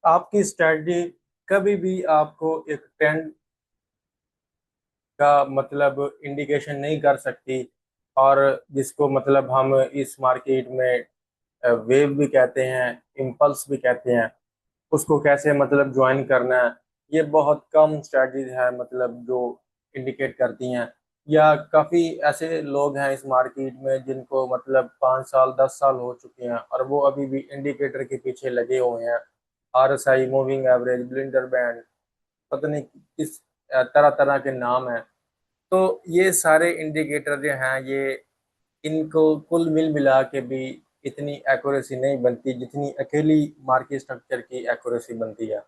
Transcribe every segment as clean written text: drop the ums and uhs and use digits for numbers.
आपकी स्ट्रेटजी कभी भी आपको एक ट्रेंड का मतलब इंडिकेशन नहीं कर सकती। और जिसको मतलब हम इस मार्केट में वेव भी कहते हैं, इम्पल्स भी कहते हैं, उसको कैसे मतलब ज्वाइन करना है, ये बहुत कम स्ट्रेटजीज है मतलब जो इंडिकेट करती हैं। या काफ़ी ऐसे लोग हैं इस मार्केट में जिनको मतलब 5 साल 10 साल हो चुके हैं और वो अभी भी इंडिकेटर के पीछे लगे हुए हैं। RSI, moving average, Blender band, पता नहीं किस तरह तरह के नाम हैं। तो ये सारे इंडिकेटर जो हैं ये, इनको कुल मिल मिला के भी इतनी एक्यूरेसी नहीं बनती जितनी अकेली मार्केट स्ट्रक्चर की एक्यूरेसी बनती है।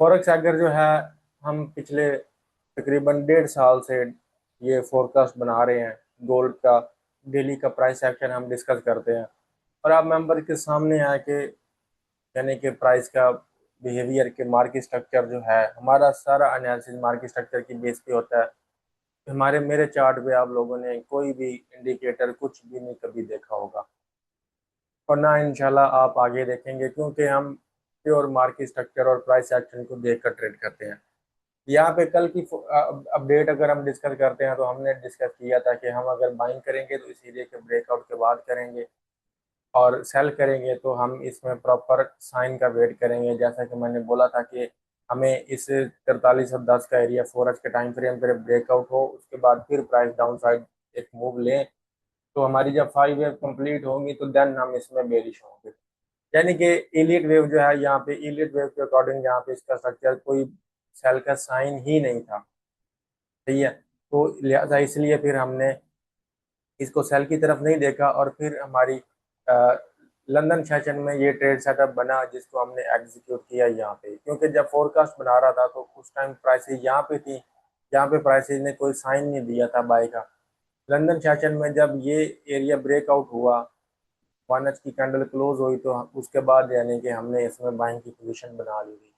फॉरेक्स अगर जो है, हम पिछले तकरीबन 1.5 साल से ये फोरकास्ट बना रहे हैं। गोल्ड का डेली का प्राइस एक्शन हम डिस्कस करते हैं और आप मेंबर के सामने आके, यानी कि प्राइस का बिहेवियर के मार्केट स्ट्रक्चर जो है, हमारा सारा एनालिसिस मार्केट स्ट्रक्चर की बेस पे होता है। हमारे मेरे चार्ट पे आप लोगों ने कोई भी इंडिकेटर कुछ भी नहीं कभी देखा होगा और ना इंशाल्लाह आप आगे देखेंगे, क्योंकि हम प्योर मार्केट स्ट्रक्चर और प्राइस एक्शन को देखकर ट्रेड करते हैं। यहाँ पे कल की अपडेट अगर हम डिस्कस करते हैं तो हमने डिस्कस किया था कि हम अगर बाइंग करेंगे तो इस एरिया के ब्रेकआउट के बाद करेंगे, और सेल करेंगे तो हम इसमें प्रॉपर साइन का वेट करेंगे। जैसा कि मैंने बोला था कि हमें इस 4310 का एरिया 4 के टाइम फ्रेम पर ब्रेकआउट हो, उसके बाद फिर प्राइस डाउन साइड एक मूव लें, तो हमारी जब 5 वेव कंप्लीट होंगी तो देन हम इसमें बेरिश होंगे। यानी कि इलीट वेव जो है, यहाँ पे इलीट वेव के अकॉर्डिंग यहाँ पे इसका स्ट्रक्चर कोई सेल का साइन ही नहीं था। सही है। तो लिहाजा इसलिए फिर हमने इसको सेल की तरफ नहीं देखा और फिर हमारी लंदन सेशन में ये ट्रेड सेटअप बना जिसको हमने एग्जीक्यूट किया यहाँ पे, क्योंकि जब फोरकास्ट बना रहा था तो उस टाइम प्राइसेस यहाँ पे थी, यहाँ पे प्राइसेस ने कोई साइन नहीं दिया था बाय का। लंदन सेशन में जब ये एरिया ब्रेकआउट हुआ, 1H की कैंडल क्लोज हुई, तो उसके बाद यानी कि हमने इसमें बाइंग की पोजीशन बना ली थी।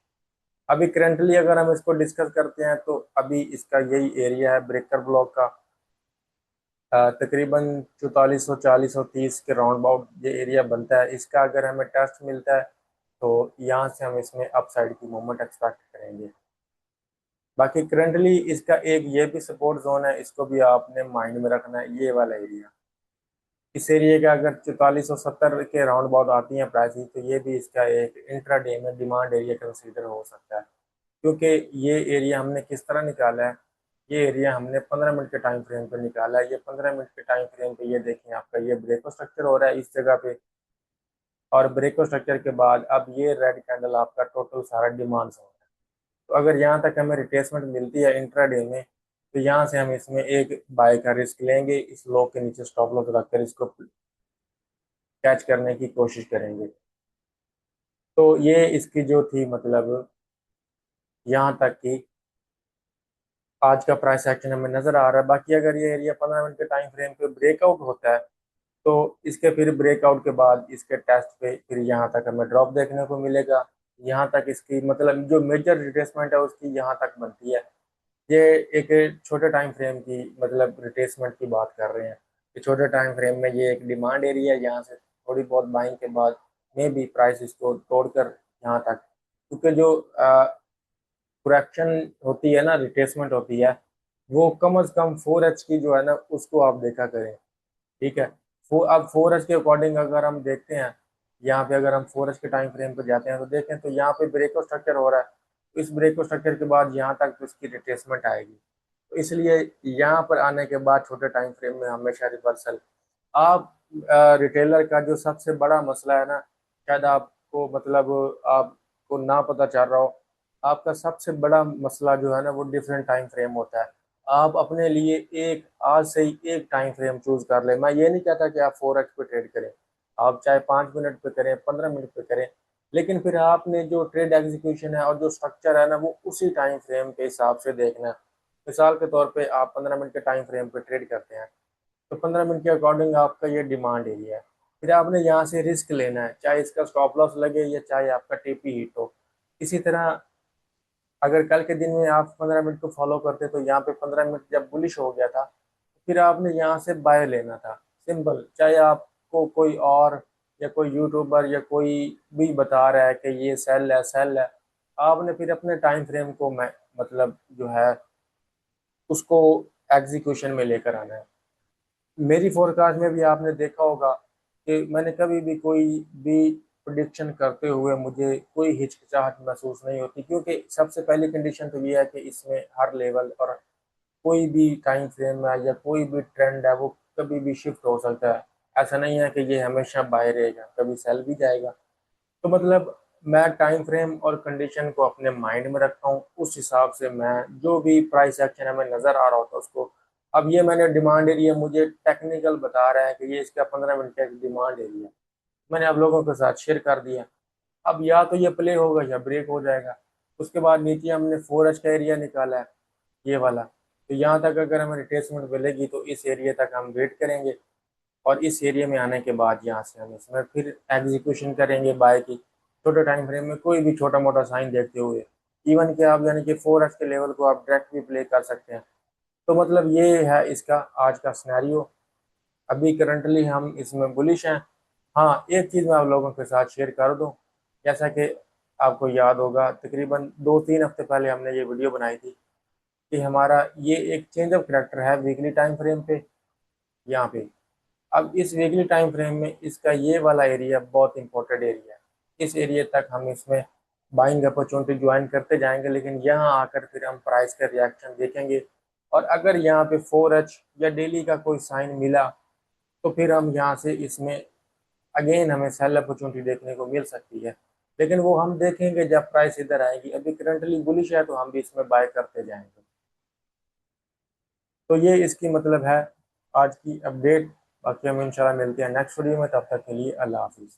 अभी करंटली अगर हम इसको डिस्कस करते हैं तो अभी इसका यही एरिया है ब्रेकर ब्लॉक का, तकरीबन 4440-30 के राउंड अबाउट ये एरिया बनता है। इसका अगर हमें टेस्ट मिलता है तो यहाँ से हम इसमें अपसाइड की मूवमेंट एक्सपेक्ट करेंगे। बाकी करंटली इसका एक ये भी सपोर्ट जोन है, इसको भी आपने माइंड में रखना है, ये वाला एरिया। इस एरिया का अगर 4470 के राउंड अबाउट आती हैं प्राइसेस तो ये भी इसका एक इंट्रा डे में डिमांड एरिया कंसीडर हो सकता है। क्योंकि ये एरिया हमने किस तरह निकाला है, ये एरिया हमने 15 मिनट के टाइम फ्रेम पे निकाला है। ये 15 मिनट के टाइम फ्रेम पे ये देखें, आपका ये ब्रेको स्ट्रक्चर हो रहा है इस जगह पे, और ब्रेको स्ट्रक्चर के बाद अब ये रेड कैंडल आपका टोटल सारा डिमांड जोन है। तो अगर यहाँ तक हमें रिट्रेसमेंट मिलती है इंट्राडे में, तो यहाँ से हम इसमें एक बाय का रिस्क लेंगे, इस लो के नीचे स्टॉप लॉस रखकर इसको कैच करने की कोशिश करेंगे। तो ये इसकी जो थी मतलब यहाँ तक की आज का प्राइस एक्शन हमें नजर आ रहा है। बाकी अगर ये एरिया 15 मिनट के टाइम फ्रेम पे ब्रेकआउट होता है तो इसके फिर ब्रेकआउट के बाद इसके टेस्ट पे फिर यहाँ तक हमें ड्रॉप देखने को मिलेगा। यहाँ तक इसकी मतलब जो मेजर रिट्रेसमेंट है उसकी यहाँ तक बनती है। ये एक छोटे टाइम फ्रेम की मतलब रिट्रेसमेंट की बात कर रहे हैं कि छोटे टाइम फ्रेम में ये एक डिमांड एरिया है, यहाँ से थोड़ी बहुत बाइंग के बाद में भी प्राइस इसको तोड़कर यहाँ तक, क्योंकि जो करेक्शन होती है ना, रिट्रेसमेंट होती है, वो कम से कम 4H की जो है ना उसको आप देखा करें। ठीक है। अब 4H के अकॉर्डिंग अगर हम देखते हैं, यहाँ पे अगर हम 4H के टाइम फ्रेम पर जाते हैं तो देखें तो यहाँ पे ब्रेको स्ट्रक्चर हो रहा है, तो इस ब्रेको स्ट्रक्चर के बाद यहाँ तक तो इसकी रिट्रेसमेंट आएगी। तो इसलिए यहाँ पर आने के बाद छोटे टाइम फ्रेम में हमेशा रिवर्सल। आप रिटेलर का जो सबसे बड़ा मसला है ना, शायद आपको मतलब आपको ना पता चल रहा हो, आपका सबसे बड़ा मसला जो है ना वो डिफरेंट टाइम फ्रेम होता है। आप अपने लिए एक आज से ही एक टाइम फ्रेम चूज कर लें। मैं ये नहीं कहता कि आप 4X पे ट्रेड करें, आप चाहे 5 मिनट पे करें, 15 मिनट पे करें, लेकिन फिर आपने जो ट्रेड एग्जीक्यूशन है और जो स्ट्रक्चर है ना वो उसी टाइम फ्रेम के हिसाब से देखना है। मिसाल के तौर पे आप 15 मिनट के टाइम फ्रेम पे ट्रेड करते हैं तो 15 मिनट के अकॉर्डिंग आपका ये डिमांड एरिया है। फिर आपने यहाँ से रिस्क लेना है, चाहे इसका स्टॉप लॉस लगे या चाहे आपका टीपी हिट हो। इसी तरह अगर कल के दिन में आप 15 मिनट को फॉलो करते तो यहाँ पे 15 मिनट जब बुलिश हो गया था, फिर आपने यहाँ से बाय लेना था। सिंपल, चाहे आपको कोई और या कोई यूट्यूबर या कोई भी बता रहा है कि ये सेल है, आपने फिर अपने टाइम फ्रेम को मैं मतलब जो है उसको एग्जीक्यूशन में लेकर आना है। मेरी फोरकास्ट में भी आपने देखा होगा कि मैंने कभी भी कोई भी प्रिडिक्शन करते हुए मुझे कोई हिचकिचाहट महसूस नहीं होती, क्योंकि सबसे पहली कंडीशन तो ये है कि इसमें हर लेवल और कोई भी टाइम फ्रेम है या कोई भी ट्रेंड है वो कभी भी शिफ्ट हो सकता है। ऐसा नहीं है कि ये हमेशा बाय रहेगा, कभी सेल भी जाएगा। तो मतलब मैं टाइम फ्रेम और कंडीशन को अपने माइंड में रखता हूँ, उस हिसाब से मैं जो भी प्राइस एक्शन हमें नज़र आ रहा होता है उसको। अब ये मैंने डिमांड एरिया मुझे टेक्निकल बता रहा है कि ये इसका 15 मिनट का डिमांड एरिया, मैंने आप लोगों के साथ शेयर कर दिया। अब या तो ये प्ले होगा या ब्रेक हो जाएगा। उसके बाद नीचे हमने 4H का एरिया निकाला है, ये वाला। तो यहाँ तक अगर हमें रिट्रेसमेंट मिलेगी तो इस एरिया तक हम वेट करेंगे, और इस एरिया में आने के बाद यहाँ से हम इसमें फिर एग्जीक्यूशन करेंगे बाय की, छोटे टाइम फ्रेम में कोई भी छोटा मोटा साइन देखते हुए। इवन कि आप यानी कि 4H के लेवल को आप डायरेक्ट भी प्ले कर सकते हैं। तो मतलब ये है इसका आज का सिनेरियो। अभी करंटली हम इसमें बुलिश हैं। हाँ, एक चीज़ मैं आप लोगों के साथ शेयर कर दूं, जैसा कि आपको याद होगा तकरीबन 2-3 हफ्ते पहले हमने ये वीडियो बनाई थी कि हमारा ये एक चेंज ऑफ करेक्टर है वीकली टाइम फ्रेम पे, यहाँ पे। अब इस वीकली टाइम फ्रेम में इसका ये वाला एरिया बहुत इंपॉर्टेंट एरिया है। इस एरिया तक हम इसमें बाइंग अपॉर्चुनिटी ज्वाइन करते जाएंगे, लेकिन यहाँ आकर फिर हम प्राइस का रिएक्शन देखेंगे। और अगर यहाँ पे 4H या डेली का कोई साइन मिला तो फिर हम यहाँ से इसमें अगेन हमें सेल अपॉर्चुनिटी देखने को मिल सकती है। लेकिन वो हम देखेंगे जब प्राइस इधर आएगी। अभी करंटली बुलिश है तो हम भी इसमें बाय करते जाएंगे। तो ये इसकी मतलब है आज की अपडेट। बाकी हम इंशाल्लाह मिलते हैं नेक्स्ट वीडियो में, तब तक के लिए अल्लाह हाफिज़।